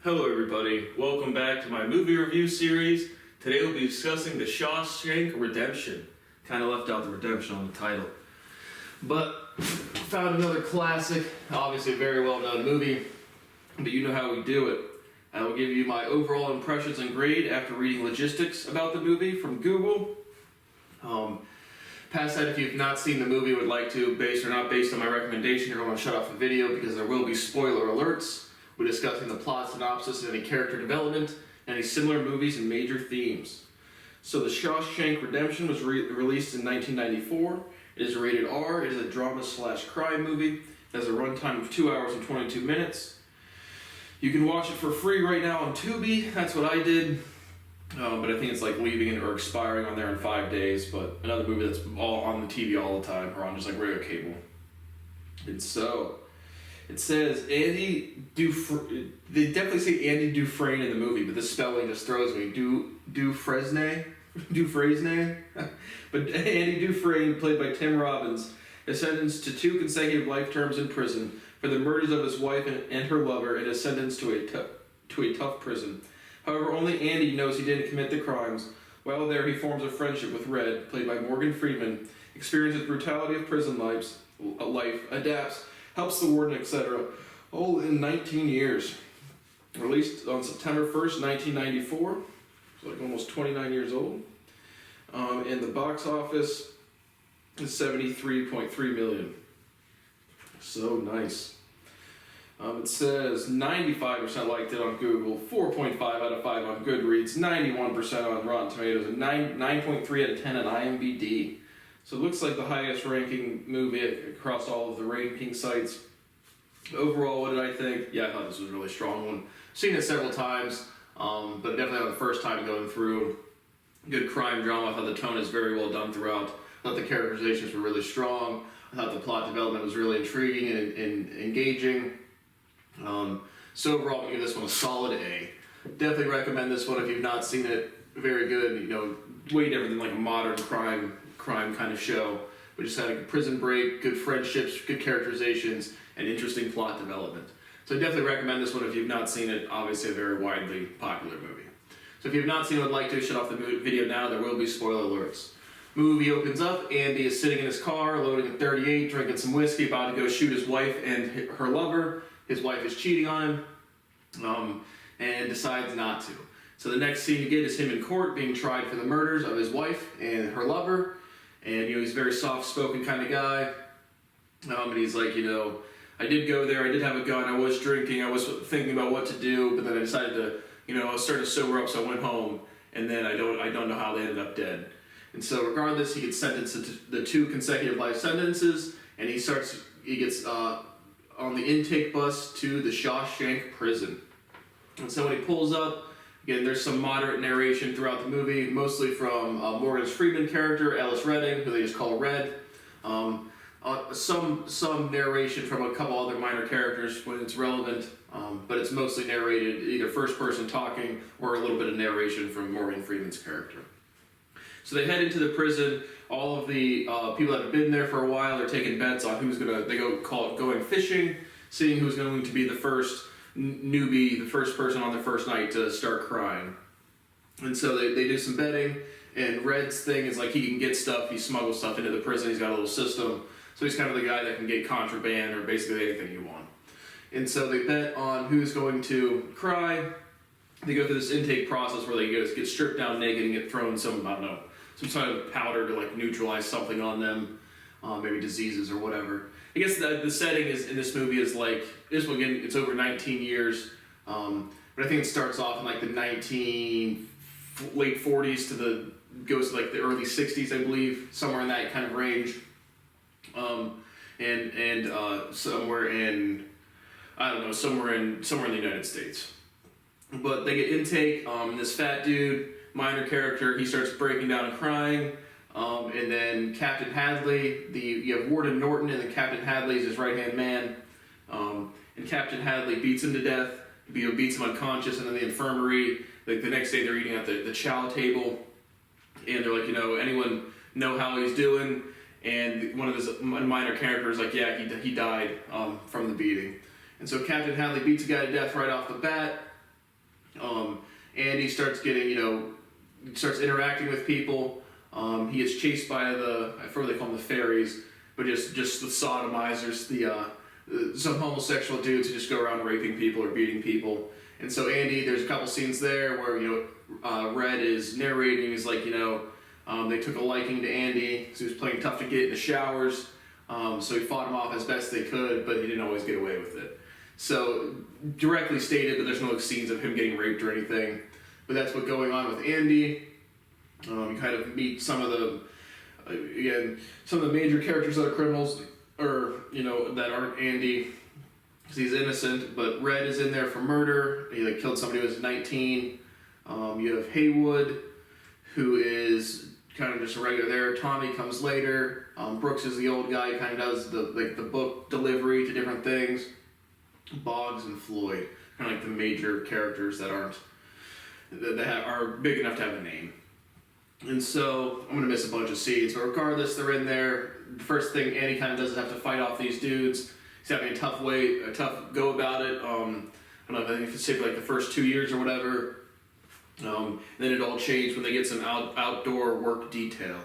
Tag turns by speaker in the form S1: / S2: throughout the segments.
S1: Hello everybody, welcome back to my movie review series. Today we'll be discussing the Shawshank Redemption. Kind of left out the redemption on the title. But found another classic, obviously a very well known movie, but you know how we do it. I will give you my overall impressions and grade after reading logistics about the movie from Google. Past that, if you've not seen the movie, would like to, based or not based on my recommendation, you're going to shut off the video because there will be spoiler alerts. We're discussing the plot synopsis and any character development, and any similar movies and major themes. So The Shawshank Redemption was released in 1994. It is rated R. It is a drama/crime movie. It has a runtime of 2 hours and 22 minutes. You can watch it for free right now on Tubi. That's what I did. But I think it's like leaving it or expiring on there in 5 days. But another movie that's all on the TV all the time, or on just like regular cable. And so it says Andy Dufresne. They definitely say Andy Dufresne in the movie, but the spelling just throws me. Dufresne? But Andy Dufresne, played by Tim Robbins, is sentenced to 2 consecutive life terms in prison for the murders of his wife and her lover, and is sentenced to a tough prison. However, only Andy knows he didn't commit the crimes. While there, he forms a friendship with Red, played by Morgan Freeman, experiences brutality of prison life, adapts, helps the warden, etc. All in 19 years. Released on September 1st, 1994. So like almost 29 years old. And the box office is $73.3 million. So nice. It says 95% liked it on Google, 4.5 out of 5 on Goodreads, 91% on Rotten Tomatoes, and 9.3 out of 10 on IMDb. So it looks like the highest ranking movie across all of the ranking sites. Overall, what did I think? Yeah, I thought this was a really strong one. Seen it several times, but definitely on the first time going through. Good crime drama. I thought the tone is very well done throughout. I thought the characterizations were really strong. I thought the plot development was really intriguing and engaging. So overall, I'm going to give this one a solid A. Definitely recommend this one if you've not seen it. Very good, way different than like a modern crime kind of show. We just had a good prison break, good friendships, good characterizations, and interesting plot development. So I definitely recommend this one if you've not seen it. Obviously a very widely popular movie. So if you've not seen it and would like to, shut off the video now. There will be spoiler alerts. Movie opens up. Andy is sitting in his car, loading a .38, drinking some whiskey, about to go shoot his wife and her lover. His wife is cheating on him, and decides not to. So the next scene you get is him in court being tried for the murders of his wife and her lover. And he's a very soft-spoken kind of guy. And he's like, I did go there, I did have a gun, I was drinking, I was thinking about what to do, but then I decided to, I was starting to sober up, so I went home, and then I don't know how they ended up dead. And so regardless, he gets sentenced to the 2 consecutive life sentences, and he gets on the intake bus to the Shawshank prison. And so when he pulls up, again, there's some moderate narration throughout the movie, mostly from Morgan Freeman character, Alice Redding, who they just call Red. Some narration from a couple other minor characters when it's relevant, but it's mostly narrated either first person talking or a little bit of narration from Morgan Freeman's character. So they head into the prison. All of the people that have been there for a while are taking bets on going fishing, seeing who's going to be the first newbie, the first person on the first night to start crying. And so they do some betting, and Red's thing is like he can get stuff, he smuggles stuff into the prison, he's got a little system, so he's kind of the guy that can get contraband or basically anything you want. And so they bet on who's going to cry. They go through this intake process where they get stripped down naked and get thrown some sort of powder to like neutralize something on them, maybe diseases or whatever. I guess the setting is in this movie is like, this one again, it's over 19 years, but I think it starts off in like the late 40s goes to like the early 60s, I believe, somewhere in that kind of range, and somewhere in the United States. But they get intake, this fat dude, minor character, he starts breaking down and crying, and then Captain Hadley, you have Warden Norton, and then Captain Hadley is his right-hand man, and Captain Hadley beats him to death, beats him unconscious, and then the infirmary, like the next day they're eating at the chow table, and they're like, anyone know how he's doing? And one of his minor characters like, yeah, he died from the beating. And so Captain Hadley beats a guy to death right off the bat, Andy starts getting, starts interacting with people. He gets chased by I forget what they call them, the fairies, but just the sodomizers, some homosexual dudes who just go around raping people or beating people. And so Andy, there's a couple scenes there where, Red is narrating. He's like, they took a liking to Andy because he was playing tough to get in the showers. So he fought him off as best they could, but he didn't always get away with it. So directly stated, but there's no scenes of him getting raped or anything. But that's what's going on with Andy. You kind of meet some of the major characters that are criminals, or that aren't Andy, because he's innocent. But Red is in there for murder. He killed somebody who was 19. You have Haywood, who is kind of just a regular there. Tommy comes later. Brooks is the old guy, kind of does the book delivery to different things. Boggs and Floyd, kind of like the major characters that are big enough to have a name. And so I'm gonna miss a bunch of scenes, but regardless, they're in there. The first thing Andy kind of does is have to fight off these dudes. He's having a tough go about it. I don't know, I think it's like the first 2 years or whatever. Then it all changed when they get some outdoor work detail.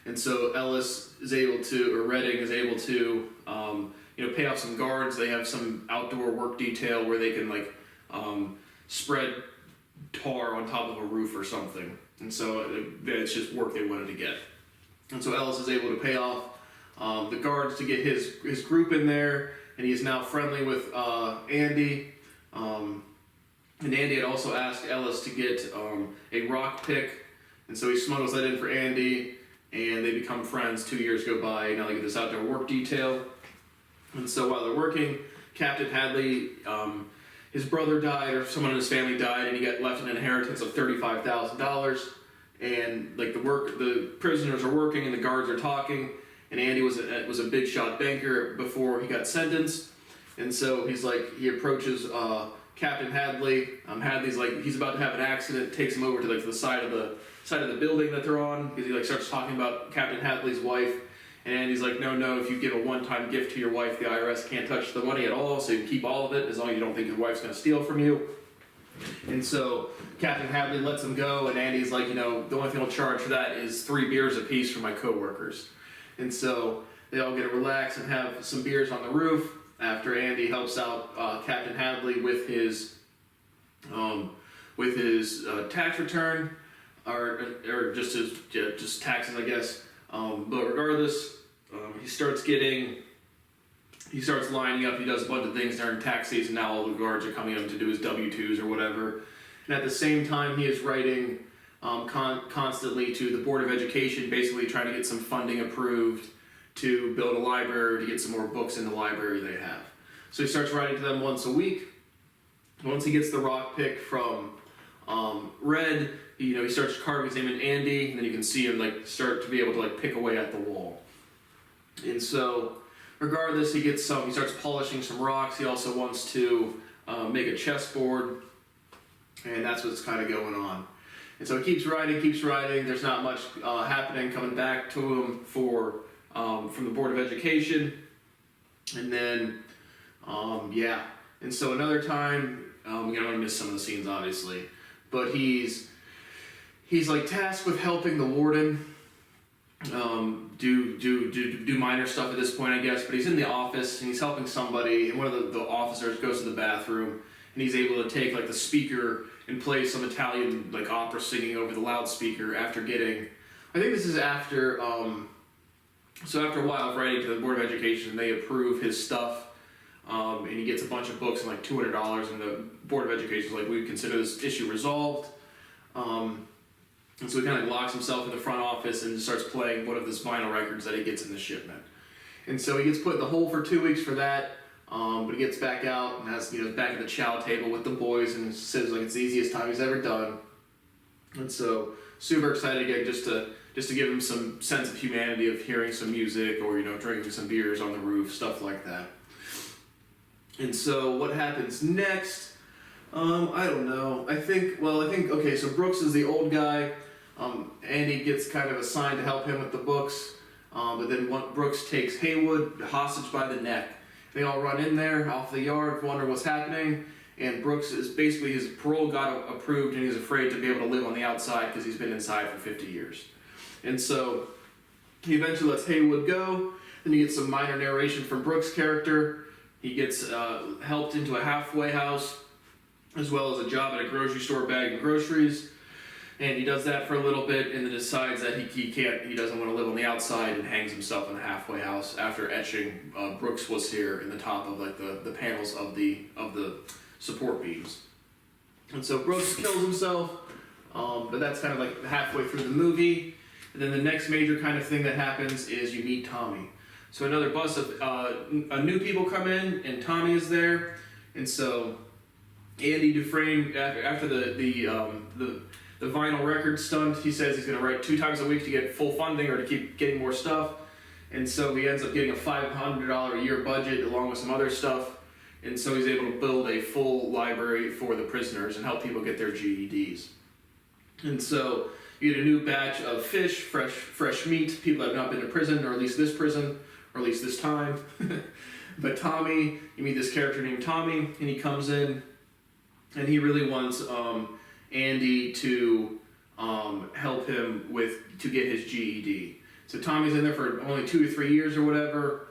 S1: And so Redding is able to, pay off some guards. They have some outdoor work detail where they can spread tar on top of a roof or something. And so it's just work they wanted to get. And so Ellis is able to pay off the guards to get his group in there, and he is now friendly with Andy. And Andy had also asked Ellis to get a rock pick, and so he smuggles that in for Andy, and they become friends. 2 years go by, now they get this outdoor work detail. And so while they're working, Captain Hadley, his brother died, or someone in his family died, and he got left an inheritance of $35,000. And the prisoners are working, and the guards are talking. And Andy was a big shot banker before he got sentenced. And so he approaches Captain Hadley. Hadley's he's about to have an accident, takes him over to the side of the building that they're on, because he starts talking about Captain Hadley's wife. And Andy's like, no, if you give a one-time gift to your wife, the IRS can't touch the money at all, so you can keep all of it as long as you don't think your wife's going to steal from you. And so Captain Hadley lets him go, and Andy's like, the only thing I'll charge for that is 3 beers apiece for my co-workers. And so they all get to relax and have some beers on the roof after Andy helps out Captain Hadley with his tax return, or just taxes, I guess. But regardless, he starts lining up. He does a bunch of things during tax season. Now all the guards are coming up to do his W-2s or whatever. And at the same time, he is writing constantly to the Board of Education, basically trying to get some funding approved to build a library, to get some more books in the library they have. So he starts writing to them once a week. Once he gets the rock pick from Red, he starts carving his name in Andy, and then you can see him start to be able to pick away at the wall. And so, regardless, he starts polishing some rocks. He also wants to make a chessboard, and that's what's kind of going on. And so he keeps writing. There's not much happening coming back to him from the Board of Education. And then, And so another time, I'm going to miss some of the scenes, obviously, but he's tasked with helping the warden do minor stuff at this point, I guess. But he's in the office and he's helping somebody, and one of the officers goes to the bathroom, and he's able to take the speaker and play some Italian opera singing over the loudspeaker after getting. I think this is after. So after a while of writing to the Board of Education, they approve his stuff, and he gets a bunch of books and $200, and the Board of Education is we consider this issue resolved. And so he kind of locks himself in the front office and starts playing one of his vinyl records that he gets in the shipment. And so he gets put in the hole for 2 weeks for that, but he gets back out and has back at the chow table with the boys, and says it's the easiest time he's ever done. And so super excited again just to give him some sense of humanity of hearing some music or drinking some beers on the roof, stuff like that. And so what happens next? I don't know. I think okay, so Brooks is the old guy. Andy gets kind of assigned to help him with the books, but then Brooks takes Haywood hostage by the neck. They all run in there off the yard, wonder what's happening, and Brooks is basically, his parole got approved, and he's afraid to be able to live on the outside because he's been inside for 50 years. And so he eventually lets Haywood go. Then you get some minor narration from Brooks' character. He gets helped into a halfway house, as well as a job at a grocery store bagging groceries. And he does that for a little bit, and then decides that he doesn't want to live on the outside, and hangs himself in the halfway house after etching Brooks was here in the top of like the panels of the support beams. And so Brooks kills himself, but that's kind of like halfway through the movie. And then the next major kind of thing that happens is you meet Tommy. So another bus of new people come in, and Tommy is there, and so Andy Dufresne, after the vinyl record stunt, he says he's going to write 2 times a week to get full funding or to keep getting more stuff. And so he ends up getting a $500 a year budget along with some other stuff. And so he's able to build a full library for the prisoners and help people get their GEDs. And so you get a new batch of fish, fresh meat, people that have not been to prison, or at least this prison, or at least this time. But Tommy, you meet this character named Tommy, and he comes in, and he really wants Andy to help him to get his GED. So Tommy's in there for only 2 or 3 years or whatever,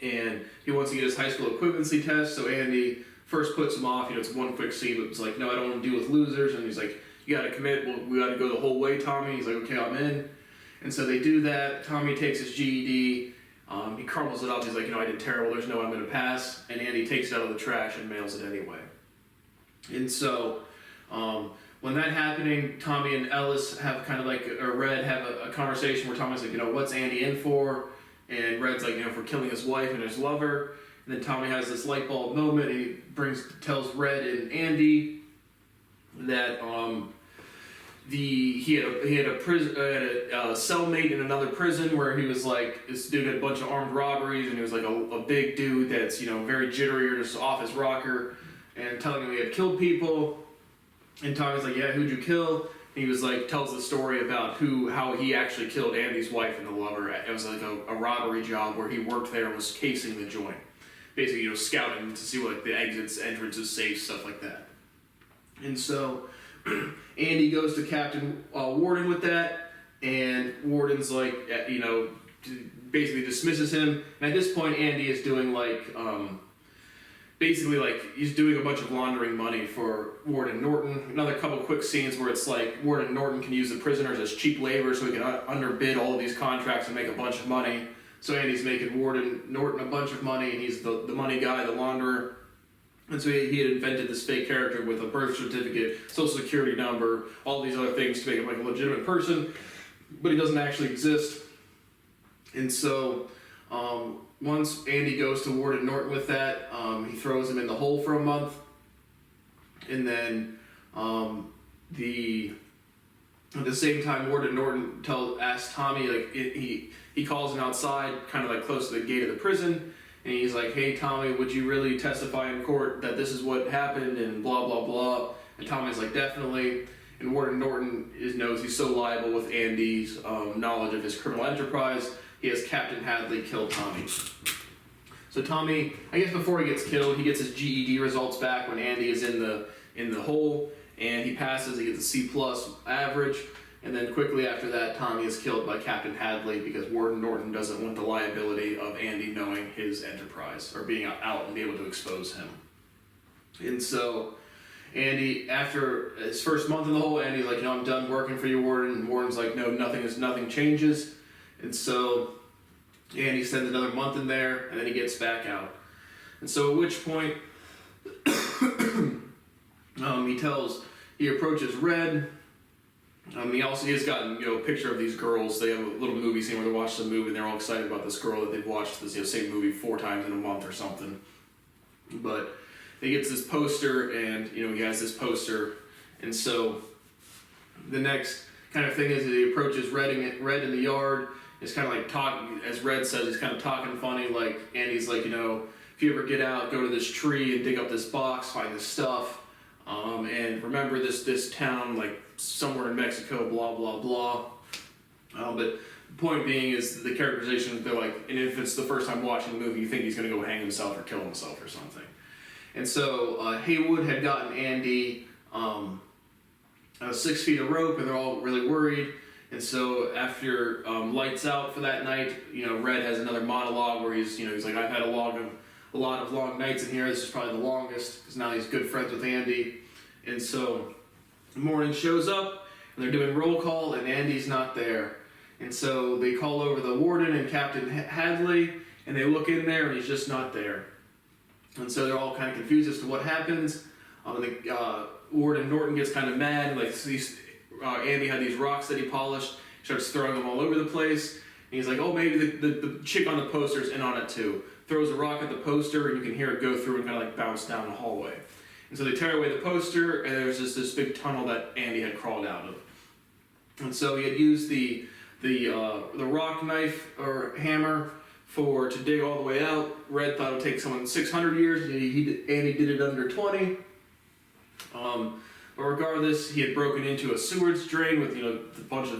S1: and he wants to get his high school equivalency test. So Andy first puts him off. It's one quick scene, but it's like, no, I don't want to deal with losers. And he's like, you got to commit. Well, we got to go the whole way, Tommy. He's like, okay, I'm in. And so they do that. Tommy takes his GED. He crumbles it up. He's like, I did terrible. There's no way I'm going to pass. And Andy takes it out of the trash and mails it anyway. And so when that's happening, Tommy and Ellis have kind of like, or Red have a conversation where Tommy's like, what's Andy in for? And Red's like, for killing his wife and his lover. And then Tommy has this light bulb moment, and he tells Red and Andy that he had a cellmate in another prison where he was like, this dude had a bunch of armed robberies, and he was like a big dude that's very jittery or just off his rocker, and telling him he had killed people. And Tommy's like, yeah, who'd you kill? And he was like, tells the story about how he actually killed Andy's wife and the lover. It was like a robbery job where he worked there and was casing the joint, basically scouting to see what the exits, entrances, safes, stuff like that. And so Andy goes to Captain Warden with that, and Warden's like, basically dismisses him. And at this point, Andy is doing he's doing a bunch of laundering money for Warden Norton. Another couple quick scenes where it's like Warden Norton can use the prisoners as cheap labor so he can underbid all of these contracts and make a bunch of money. So Andy's making Warden Norton a bunch of money, and he's the money guy, the launderer. And so he had invented this fake character with a birth certificate, social security number, all these other things to make him like a legitimate person, but he doesn't actually exist. And so once Andy goes to Warden Norton with that, he throws him in the hole for a month. And then at the same time, Warden Norton asks Tommy, he calls him outside, kind of like close to the gate of the prison, and he's like, hey Tommy, would you really testify in court that this is what happened and blah blah blah? And Tommy's like, definitely. And Warden Norton knows he's so liable with Andy's knowledge of his criminal enterprise. He has Captain Hadley kill Tommy. So Tommy, I guess before he gets killed, he gets his GED results back when Andy is in the hole, and he passes. He gets a C+ average, and then quickly after that, Tommy is killed by Captain Hadley because Warden Norton doesn't want the liability of Andy knowing his enterprise or being out and be able to expose him. And so Andy, after his first month in the hole, Andy's like, I'm done working for you, Warden. And Warden's like, no, nothing changes. And so Andy spends another month in there, and then he gets back out. And so at which point, he approaches Red. He's gotten a picture of these girls. They have a little movie scene where they watch the movie, and they're all excited about this girl that they've watched this same movie 4 times in a month or something. But he gets this poster, and he has this poster, and so the next kind of thing is that he approaches Red in the yard. It's kind of like talking, as Red says, he's kind of talking funny, like Andy's like, if you ever get out, go to this tree and dig up this box, find this stuff, and remember this town, like somewhere in Mexico, blah blah blah. But the point being is the characterization, they're like, and if it's the first time watching the movie, you think he's going to go hang himself or kill himself or something. And so Haywood had gotten Andy 6 feet of rope, and they're all really worried. And so after lights out for that night, Red has another monologue where he's like, I've had a lot of long nights in here. This is probably the longest, because now he's good friends with Andy. And so the morning shows up, and they're doing roll call, and Andy's not there. And so they call over the warden and Captain Hadley, and they look in there, and he's just not there. And so they're all kind of confused as to what happens. Warden Norton gets kind of mad. Like Andy had these rocks that he polished. He starts throwing them all over the place. And he's like, oh, maybe the chick on the poster's in on it too. Throws a rock at the poster, and you can hear it go through and kind of like bounce down the hallway. And so they tear away the poster, and there's this big tunnel that Andy had crawled out of. And so he had used the rock knife or hammer to dig all the way out. Red thought it would take someone 600 years, and Andy did it under 20. But regardless, he had broken into a sewage drain with a bunch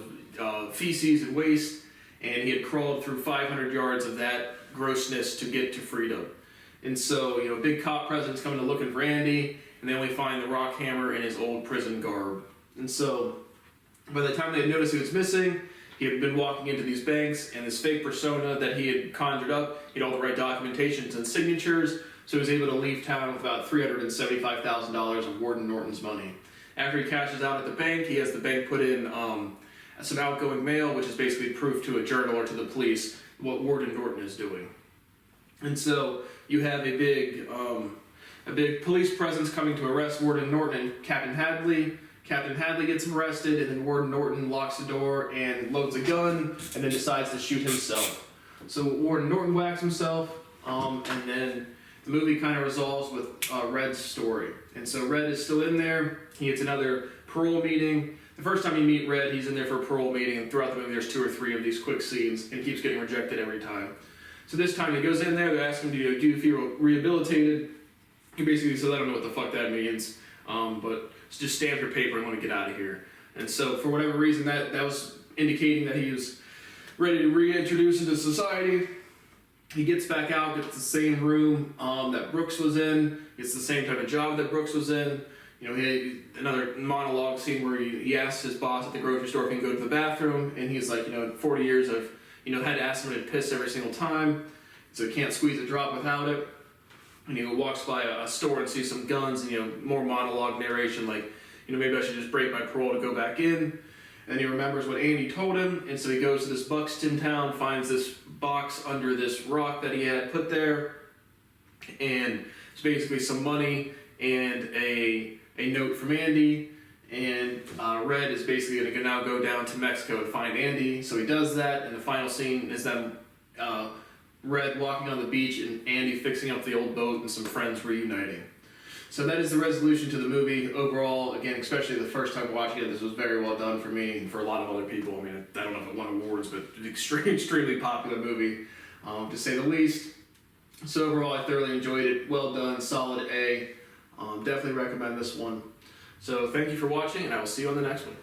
S1: of feces and waste, and he had crawled through 500 yards of that grossness to get to freedom. And so, big cop presence coming to looking for Andy, and they only find the rock hammer in his old prison garb. And so, by the time they had noticed he was missing, he had been walking into these banks, and this fake persona that he had conjured up, he had all the right documentations and signatures, so he was able to leave town with about $375,000 of Warden Norton's money. After he cashes out at the bank, he has the bank put in some outgoing mail, which is basically proof to a journal or to the police what Warden Norton is doing. And so you have a big police presence coming to arrest Warden Norton and Captain Hadley. Captain Hadley gets him arrested, and then Warden Norton locks the door and loads a gun, and then decides to shoot himself. So Warden Norton whacks himself, and then the movie kind of resolves with Red's story. And so Red is still in there. He gets another parole meeting. The first time you meet Red, he's in there for a parole meeting, and throughout the movie there's 2 or 3 of these quick scenes, and he keeps getting rejected every time. So this time he goes in there, they ask him, do you feel rehabilitated? He basically says, I don't know what the fuck that means, but just stamp your paper and want to get out of here. And so for whatever reason, that was indicating that he was ready to reintroduce into society. He gets back out, gets the same room that Brooks was in, gets the same type of job that Brooks was in. He had another monologue scene where he asks his boss at the grocery store if he can go to the bathroom, and he's like, in 40 years I've had to ask him to piss every single time, so he can't squeeze a drop without it. And he walks by a store and sees some guns, and more monologue narration, like, maybe I should just break my parole to go back in. And he remembers what Andy told him, and so he goes to this Buxton town, finds this box under this rock that he had put there, and it's basically some money and a note from Andy, and Red is basically going to now go down to Mexico and find Andy, so he does that, and the final scene is them, Red walking on the beach and Andy fixing up the old boat and some friends reuniting. So that is the resolution to the movie. Overall, again, especially the first time watching it, this was very well done for me and for a lot of other people. I mean, I don't know if it won awards, but an extremely popular movie, to say the least. So overall, I thoroughly enjoyed it. Well done, solid A. Definitely recommend this one. So thank you for watching, and I will see you on the next one.